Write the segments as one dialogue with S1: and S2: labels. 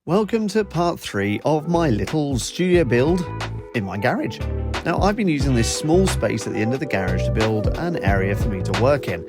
S1: Welcome to part 3 of my little studio build in my garage. Now, I've been using this small space at the end of the garage to build an area for me to work in.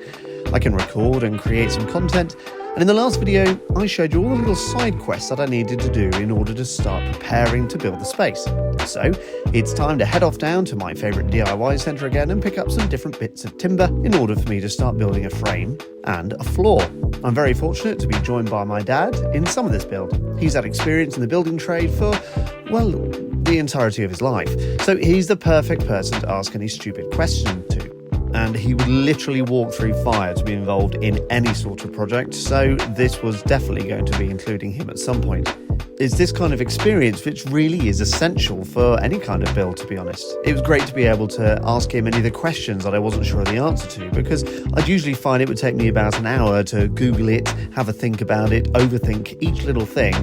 S1: I can record and create some content, and in the last video I showed you all the little side quests that I needed to do in order to start preparing to build the space. So it's time to head off down to my favourite DIY centre again and pick up some different bits of timber in order for me to start building a frame and a floor. I'm very fortunate to be joined by my dad in some of this build. He's had experience in the building trade for, well, the entirety of his life, so he's the perfect person to ask any stupid question to. And he would literally walk through fire to be involved in any sort of project, so this was definitely going to be including him at some point. It's this kind of experience which really is essential for any kind of build, to be honest. It was great to be able to ask him any of the questions that I wasn't sure of the answer to, because I'd usually find it would take me about an hour to Google it, have a think about it, overthink each little thing,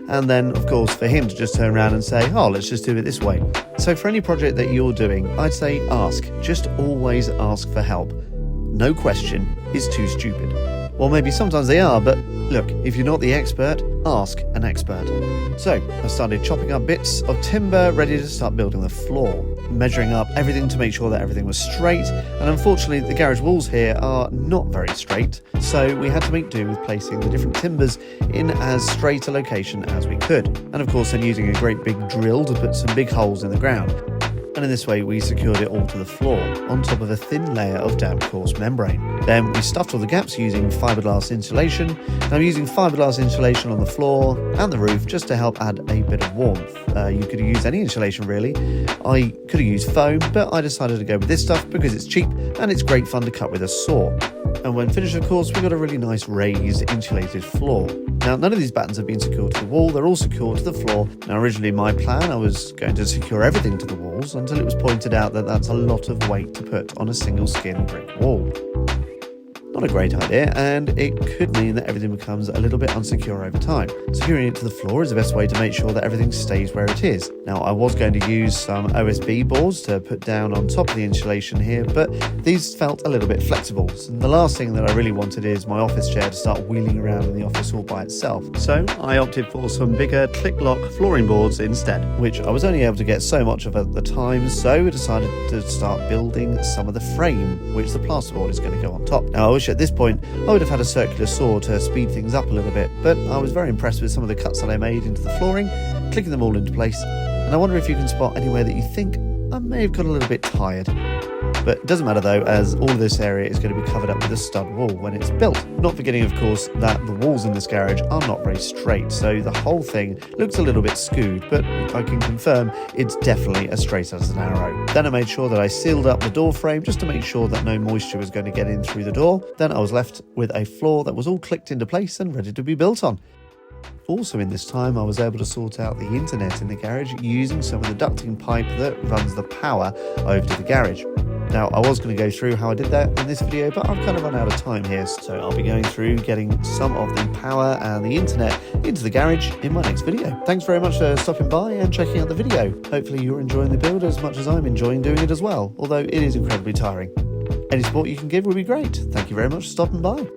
S1: and then, of course, for him to just turn around and say, oh, let's just do it this way. So for any project that you're doing, I'd say ask. Just always ask for help. No question is too stupid. Well, maybe sometimes they are, but look, if you're not the expert, ask an expert. So I started chopping up bits of timber ready to start building the floor, measuring up everything to make sure that everything was straight, and unfortunately the garage walls here are not very straight, so we had to make do with placing the different timbers in as straight a location as we could, and of course then using a great big drill to put some big holes in the ground. And in this way we secured it all to the floor, on top of a thin layer of damp coarse membrane. Then we stuffed all the gaps using fiberglass insulation. I'm using fiberglass insulation on the floor and the roof just to help add a bit of warmth. You could use any insulation really. I could have used foam, but I decided to go with this stuff because it's cheap and it's great fun to cut with a saw. And when finished, of course, we got a really nice raised insulated floor. Now, none of these battens have been secured to the wall, they're all secured to the floor. Now, originally my plan, I was going to secure everything to the walls until it was pointed out that that's a lot of weight to put on a single skin brick wall. Not a great idea, and it could mean that everything becomes a little bit unsecure over time. Securing it to the floor is the best way to make sure that everything stays where it is. Now, I was going to use some OSB boards to put down on top of the insulation here, but these felt a little bit flexible. And the last thing that I really wanted is my office chair to start wheeling around in the office all by itself. So I opted for some bigger click-lock flooring boards instead, which I was only able to get so much of at the time, so I decided to start building some of the frame, which the plasterboard is going to go on top. Now, I wish at this point I would have had a circular saw to speed things up a little bit, but I was very impressed with some of the cuts that I made into the flooring, clicking them all into place, and I wonder if you can spot anywhere that you think I may have got a little bit tired. But it doesn't matter though, as all of this area is going to be covered up with a stud wall when it's built. Not forgetting, of course, that the walls in this garage are not very straight, so the whole thing looks a little bit skewed, but I can confirm it's definitely as straight as an arrow. Then I made sure that I sealed up the door frame just to make sure that no moisture was going to get in through the door. Then I was left with a floor that was all clicked into place and ready to be built on. Also in this time I was able to sort out the internet in the garage using some of the ducting pipe that runs the power over to the garage. Now, I was going to go through how I did that in this video, but I've kind of run out of time here, so I'll be going through getting some of the power and the internet into the garage in my next video. Thanks very much for stopping by and checking out the video. Hopefully you're enjoying the build as much as I'm enjoying doing it as well, although it is incredibly tiring. Any support you can give would be great. Thank you very much for stopping by.